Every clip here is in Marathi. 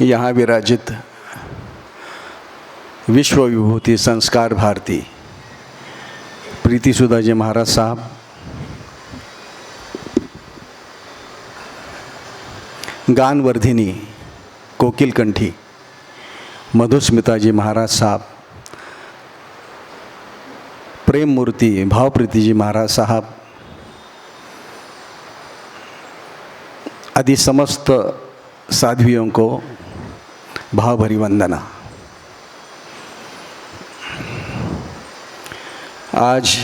यहाँ विराजित विश्व विभूति संस्कार भारती प्रीति सुधा जी महाराज साहब, गानवर्धिनी कोकिल कंठी मधुस्मिता जी महाराज साहब, प्रेम मूर्ति भावप्रीति जी महाराज साहब आदि समस्त साध्वियों को भाव भरी वंदना। आज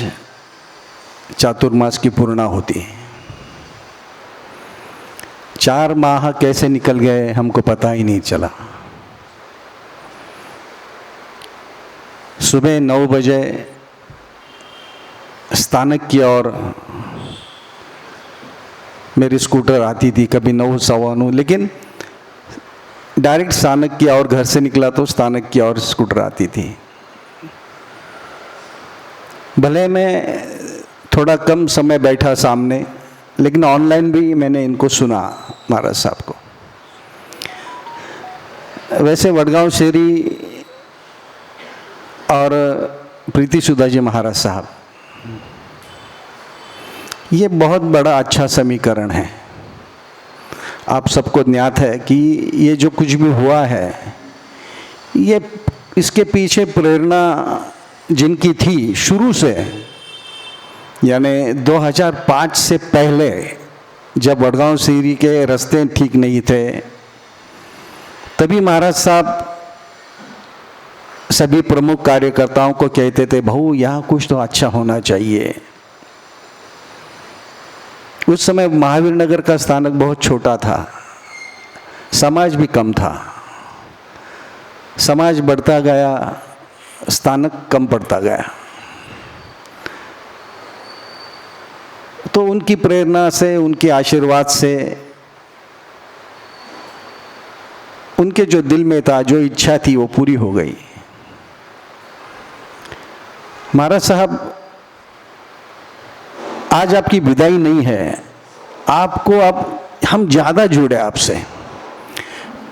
चातुर्मास की पूर्णाहुति। 4 माह कैसे निकल गए हमको पता ही नहीं चला। सुबह 9 बजे स्थानक की ओर मेरी स्कूटर आती थी, कभी 9 सवा 9, लेकिन डायरेक्ट स्थानक की ओर घर से निकला तो स्थानक की ओर स्कूटर आती थी। भले मैं थोड़ा कम समय बैठा सामने, लेकिन ऑनलाइन भी मैंने इनको सुना महाराज साहब को। वैसे वडगांव शेरी और प्रीति सुधा जी महाराज साहब, ये बहुत बड़ा अच्छा समीकरण है। आप सबको ज्ञात है कि ये जो कुछ भी हुआ है, ये इसके पीछे प्रेरणा जिनकी थी शुरू से, यानी 2005 से पहले जब वडगांव शेरी के रास्ते ठीक नहीं थे, तभी महाराज साहब सभी प्रमुख कार्यकर्ताओं को कहते थे, भाऊ यहाँ कुछ तो अच्छा होना चाहिए। उस समय महावीर नगर का स्थानक बहुत छोटा था, समाज भी कम था। समाज बढ़ता गया, स्थानक कम पड़ता गया। तो उनकी प्रेरणा से, उनके आशीर्वाद से, उनके जो दिल में था, जो इच्छा थी, वो पूरी हो गई। महाराज साहब, आज आपकी विदाई नहीं है। आपको अब हम ज़्यादा जुड़े आपसे।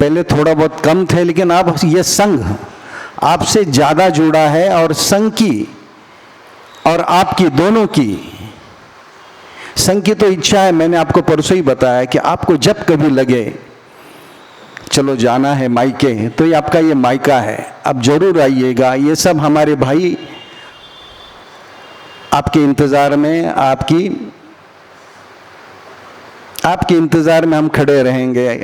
पहले थोड़ा बहुत कम थे, लेकिन अब ये संघ आपसे ज़्यादा जुड़ा है। और संघ की और आपकी दोनों की, संघ की तो इच्छा है, मैंने आपको परसों ही बताया कि आपको जब कभी लगे चलो जाना है मायके, तो ये आपका ये मायका है, आप जरूर आइएगा। ये सब हमारे भाई आपके इंतज़ार में, आपके इंतज़ार में हम खड़े रहेंगे।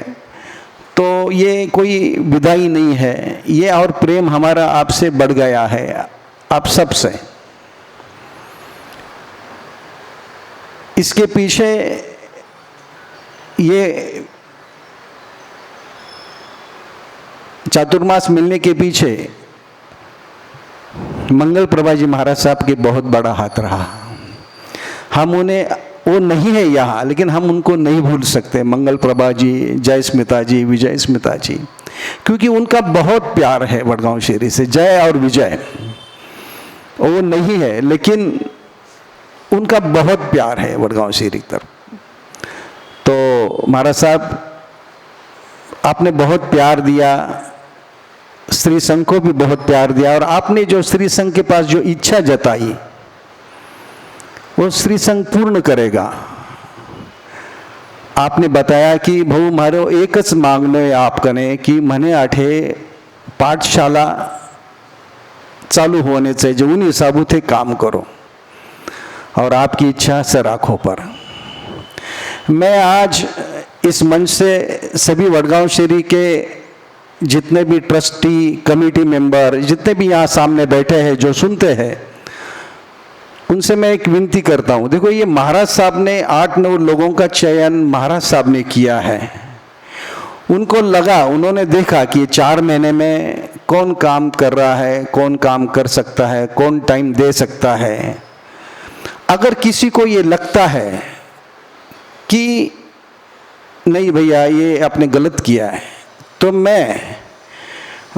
तो ये कोई विदाई नहीं है, ये और प्रेम हमारा आपसे बढ़ गया है, आप सब से। इसके पीछे ये चातुर्मास मिलने के पीछे मंगल प्रभा जी महाराज साहब के बहुत बड़ा हाथ रहा। हम उन्हें, वो नहीं है यहाँ, लेकिन हम उनको नहीं भूल सकते। मंगल प्रभा जी, जय स्मिता जी, विजय स्मिता जी, क्योंकि उनका बहुत प्यार है वडगांव शेरी से। जय और विजय वो नहीं है, लेकिन उनका बहुत प्यार है वडगांव शेरी की तरफ। तो महाराज साहब, आपने बहुत प्यार दिया, स्त्री संघ को भी बहुत प्यार दिया। और आपने जो स्त्री संघ के पास जो इच्छा जताई, वो स्त्री संघ पूर्ण करेगा। आपने बताया कि भाऊ मारो एकच मागणं आप कने की मने आठे पाठशाला चालू होने से जो उन हिसाबों थे काम करो, और आपकी इच्छा से राखों पर। मैं आज इस मंच से सभी वडगांव शेरी के जितने भी ट्रस्टी, कमेटी मेंबर, जितने भी यहाँ सामने बैठे हैं, जो सुनते हैं, उनसे मैं एक विनती करता हूँ। देखो, ये महाराज साहब ने 8-9 लोगों का चयन महाराज साहब ने किया है। उनको लगा, उन्होंने देखा कि 4 महीने में कौन काम कर रहा है, कौन काम कर सकता है, कौन टाइम दे सकता है। अगर किसी को ये लगता है कि नहीं भैया ये आपने गलत किया है, तो मैं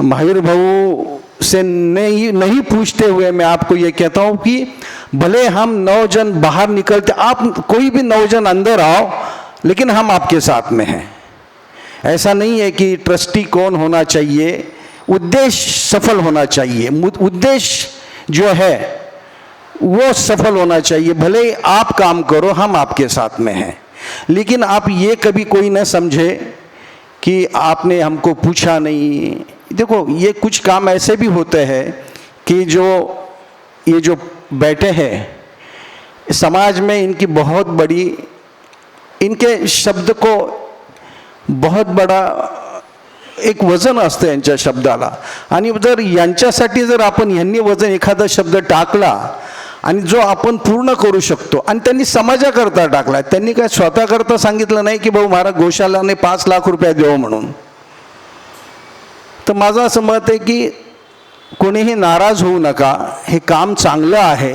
महावीर भाऊ से नहीं पूछते हुए मैं आपको ये कहता हूँ कि भले हम 9 जन बाहर निकलते, आप कोई भी 9 जन अंदर आओ, लेकिन हम आपके साथ में हैं। ऐसा नहीं है कि ट्रस्टी कौन होना चाहिए, उद्देश्य सफल होना चाहिए। उद्देश्य जो है वो सफल होना चाहिए। भले ही आप काम करो, हम आपके साथ में हैं, लेकिन आप ये कभी कोई न समझे कि आपने हमको पूछा नहीं। देखो, ये कुछ काम ऐसे भी होते हैं कि ये जो बैठे हैं समाज में, इनकी बहुत बड़ी, इनके शब्द को बहुत बड़ा एक वजन असतं यांच्या शब्दाला। आणि जर यांच्यासाठी जर आपण ह्यांनी वजन एखादा शब्द टाकला आणि जो आपण पूर्ण करू शकतो, आणि त्यांनी समाजाकरता टाकला, त्यांनी काय स्वतःकरता सांगितलं नाही की भाऊ महाराज गोशालाने 5 लाख रुपये देऊ म्हणून। तर माझं असं मत आहे की कोणीही नाराज होऊ नका, हे काम चांगलं आहे,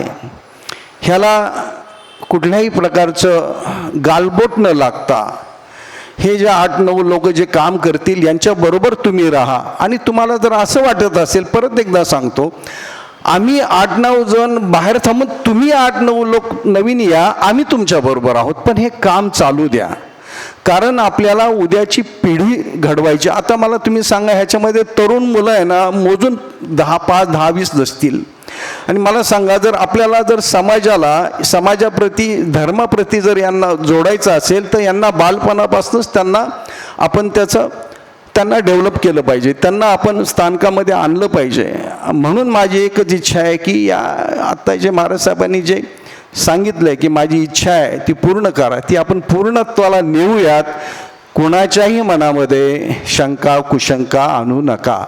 ह्याला कुठल्याही प्रकारचं गालबोट न लागता हे जे 8-9 लोक जे काम करतील यांच्याबरोबर तुम्ही राहा। आणि तुम्हाला जर असं वाटत असेल, परत एकदा सांगतो, आम्ही 8-9 जण बाहेर थांबून तुम्ही 8-9 लोक नवीन या, आम्ही तुमच्याबरोबर आहोत, पण हे काम चालू द्या, कारण आपल्याला उद्याची पिढी घडवायची। आता मला तुम्ही सांगा, ह्याच्यामध्ये तरुण मुलं आहे ना, मोजून 5-10-20 नसतील। आणि मला सांगा, जर आपल्याला जर समाजाप्रती, धर्माप्रती जर यांना जोडायचं असेल, तर यांना बालपणापासूनच आपण त्यांना डेव्हलप केलं पाहिजे, त्यांना आपण स्थानकामध्ये आणलं पाहिजे। म्हणून माझी एकच इच्छा आहे की आता जे महाराज साहेबांनी जे सांगितलंय की माझी इच्छा आहे ती पूर्ण करा, ती आपण पूर्णत्वाला नेऊयात। कोणाच्याही मनामध्ये शंका कुशंका आणू नका,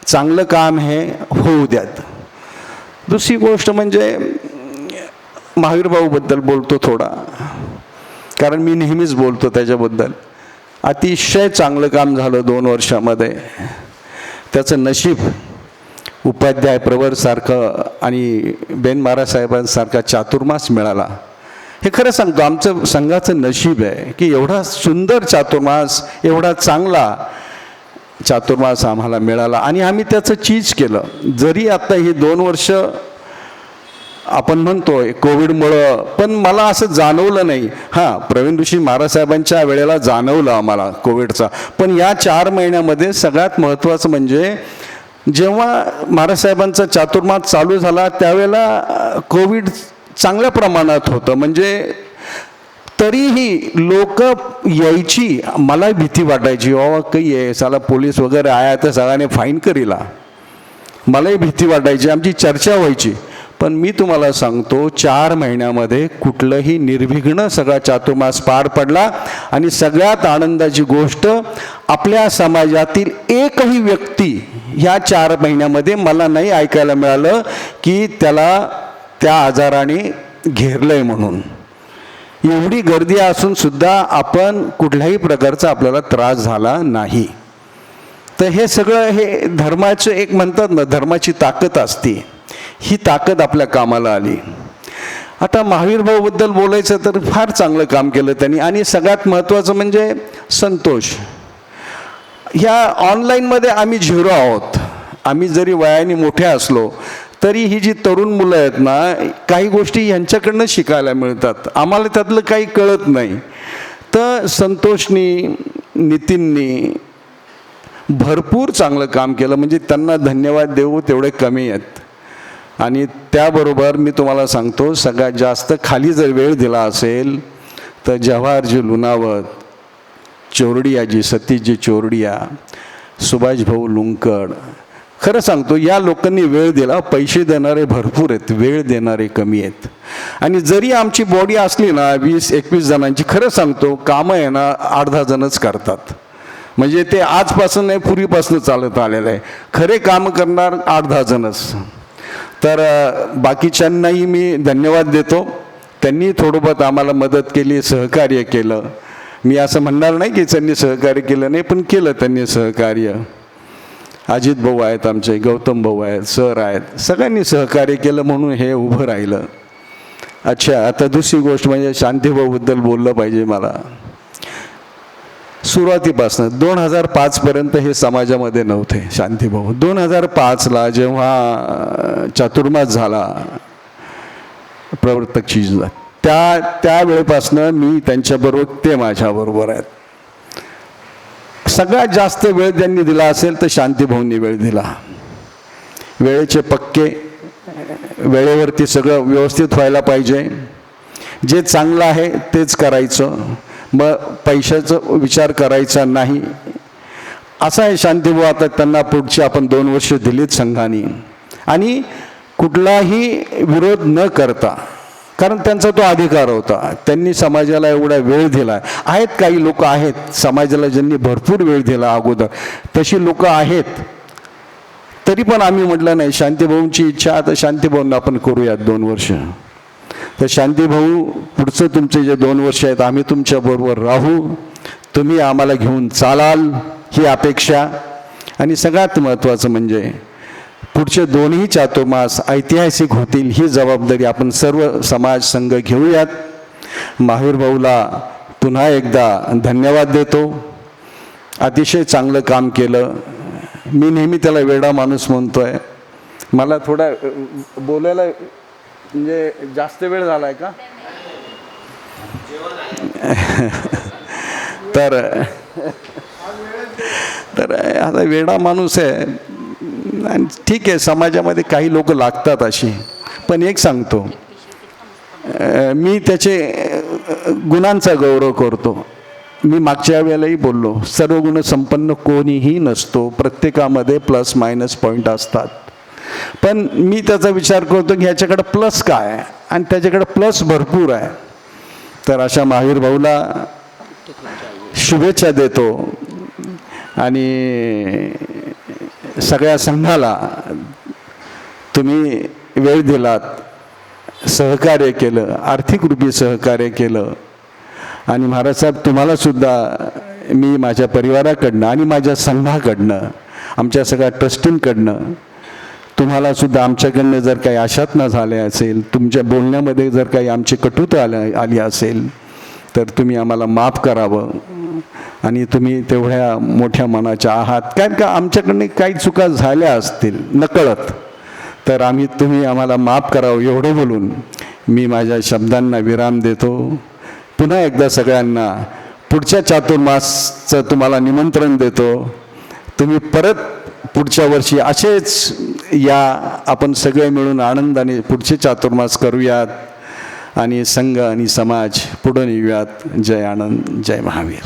चांगलं काम हे होऊ द्यात। दुसरी गोष्ट म्हणजे महावीर भाऊबद्दल बोलतो थोडा, कारण मी नेहमीच बोलतो त्याच्याबद्दल। अतिशय चांगलं काम झालं 2 वर्षामध्ये। त्याचं नशीब उपाध्याय प्रवरसारखं आणि बेन महाराज साहेबांसारखा चातुर्मास मिळाला, हे खरं सांगतो आमचं संघाचं नशीब आहे की एवढा सुंदर चातुर्मास, एवढा चांगला चातुर्मास आम्हाला मिळाला आणि आम्ही त्याचं चीज केलं। जरी आता ही 2 वर्ष आपण म्हणतोय कोविडमुळं, पण मला असं जाणवलं नाही। हां, प्रवीण ऋषी महाराज साहेबांच्या वेळेला जाणवलं आम्हाला कोविडचा, पण या 4 महिन्यामध्ये सगळ्यात महत्त्वाचं म्हणजे जेव्हा महाराज साहेबांचा चातुर्मास चालू झाला त्यावेळेला कोविड चांगल्या प्रमाणात होतं, म्हणजे तरीही लोक यायची, मला भीती वाटायची, बाबा काही आहे साला पोलीस वगैरे आया तर सगळ्याने फाईन करीला, मलाही भीती वाटायची, आमची चर्चा व्हायची। पण मी तुम्हाला सांगतो 4 महिन्यामध्ये कुठलंही निर्विघ्न सगळा चातुर्मास पार पडला। आणि सगळ्यात आनंदाची गोष्ट, आपल्या समाजातील एकही व्यक्ती ह्या 4 महिन्यामध्ये मला नाही ऐकायला मिळालं की त्याला त्या आजाराने घेरलंय म्हणून। एवढी गर्दी असून सुद्धा आपण कुठल्याही प्रकारचा आपल्याला त्रास झाला नाही। तर हे सगळं हे धर्माचं एक म्हणतात ना, धर्माची ताकद असते, ही ताकद आपल्या कामाला आली। आता महावीर भाऊबद्दल बोलायचं तर फार चांगलं काम केलं त्यांनी। आणि सगळ्यात महत्त्वाचं म्हणजे संतोष। ह्या ऑनलाईनमध्ये आम्ही 0 आहोत। आम्ही जरी वयाने मोठे असलो तरी ही जी तरुण मुलं आहेत ना, काही गोष्टी यांच्याकडनं शिकायला मिळतात, आम्हाला त्यातलं काही कळत नाही। तर संतोषनी, नितीननी भरपूर चांगलं काम केलं, म्हणजे त्यांना धन्यवाद देऊ तेवढे कमी आहेत। आणि त्याबरोबर मी तुम्हाला सांगतो, सगळ्यात जास्त खाली जर वेळ दिला असेल तर जवाहरजी लुणावत, चोरडियाजी, सतीशजी चोरडिया, सुभाष भाऊ लुंकड, खरं सांगतो या लोकांनी वेळ दिला। पैसे देणारे भरपूर आहेत, वेळ देणारे कमी आहेत। आणि जरी आमची बॉडी असली ना 20-21 जणांची, खरं सांगतो कामं आहे ना 8-10 जणच करतात, म्हणजे ते आजपासून नाही पूर्वीपासून चालत आलेलं आहे। खरे काम करणार 8-10 जणच। तर बाकीच्यांनाही मी धन्यवाद देतो, त्यांनी थोडंफार आम्हाला मदत केली, सहकार्य केलं। मी असं म्हणणार नाही की त्यांनी सहकार्य केलं नाही, पण केलं त्यांनी सहकार्य। अजित भाऊ आहेत आमचे, गौतम भाऊ आहेत, सर आहेत, सगळ्यांनी सहकार्य केलं म्हणून हे उभं राहिलं। अच्छा, आता दुसरी गोष्ट म्हणजे शांतीभाऊबद्दल बोललं पाहिजे मला। सुरुवातीपासून 2005 पर्यंत हे समाजामध्ये नव्हते शांतीभाऊ। 2005ला जेव्हा चातुर्मास झाला प्रवर्तक चीजला, त्या वेळेपासून मी त्यांच्याबरोबर, ते माझ्याबरोबर आहेत। सगळ्यात जास्त वेळ त्यांनी दिला असेल तर शांतीभाऊंनी वेळ दिला. वेळेचे पक्के, वेळेवरती सगळं व्यवस्थित व्हायला पाहिजे, जे चांगलं आहे तेच करायचं, मग पैशाचा विचार करायचा नाही. असं आहे शांतीभाऊ. आता त्यांना पुढची आपण 2 वर्ष दिलीत संघाने, आणि कुठलाही विरोध न करता, कारण त्यांचा तो अधिकार होता. त्यांनी समाजाला एवढा वेळ दिला. आहेत काही लोक आहेत समाजाला ज्यांनी भरपूर वेळ दिला अगोदर, तशी लोक आहेत. तरी पण आम्ही म्हटलं नाही, शांतीभाऊंची इच्छा, आता शांतीभाऊंना आपण करूयात 2 वर्ष. तर शांतीभाऊ, पुढचं तुमचे जे 2 वर्ष आहेत आम्ही तुमच्याबरोबर राहू, तुम्ही आम्हाला घेऊन चालाल ही अपेक्षा. आणि सगळ्यात महत्त्वाचं म्हणजे पुढचे 2ही चातुर्मास ऐतिहासिक होतील ही जबाबदारी आपण सर्व समाज संघ घेऊयात. महावीर भाऊला पुन्हा एकदा धन्यवाद देतो. अतिशय चांगलं काम केलं. मी नेहमी त्याला वेडा माणूस म्हणतोय. मला थोडा बोलायला म्हणजे जास्त वेळ झालाय का? तर आता वेडा माणूस आहे. आणि ठीक आहे, समाजामध्ये काही लोक लागतात अशी. पण एक सांगतो, मी त्याचे गुणांचा गौरव करतो. मी मागच्या वेळेलाही बोललो, सर्व गुण संपन्न कोणीही नसतो, प्रत्येकामध्ये प्लस मायनस पॉईंट असतात. पण मी त्याचा विचार करतो की ह्याच्याकडे प्लस काय आहे, आणि त्याच्याकडे प्लस भरपूर आहे. तर अशा महावीर भाऊला शुभेच्छा देतो. आणि सगळ्या संघाला तुम्ही वेळ दिलात, सहकार्य केलं, आर्थिक रूपी सहकार्य केलं. आणि महाराज साहेब, तुम्हालासुद्धा मी माझ्या परिवाराकडनं आणि माझ्या संघाकडनं, आमच्या सगळ्या ट्रस्टींकडनं, तुम्हालासुद्धा आमच्याकडनं जर काही आशात झाले असेल, तुमच्या बोलण्यामध्ये जर काही आमची कटुता आली असेल, तर तुम्ही आम्हाला माफ करावं. आणि तुम्ही तेवढ्या मोठ्या मनाच्या आहात, कारण का आमच्याकडनं काही चुका झाल्या असतील नकळत, तर तुम्ही आम्हाला माफ करावं एवढं बोलून मी माझ्या शब्दांना विराम देतो. पुन्हा एकदा सगळ्यांना पुढच्या चातुर्मासचं तुम्हाला निमंत्रण देतो. तुम्ही परत पुढच्या वर्षी असेच या, आपण सगळे मिळून आनंदाने पुढचे चातुर्मास करूयात आणि संघ आणि समाज पुढे नेऊयात. जय आनंद, जय महावीर.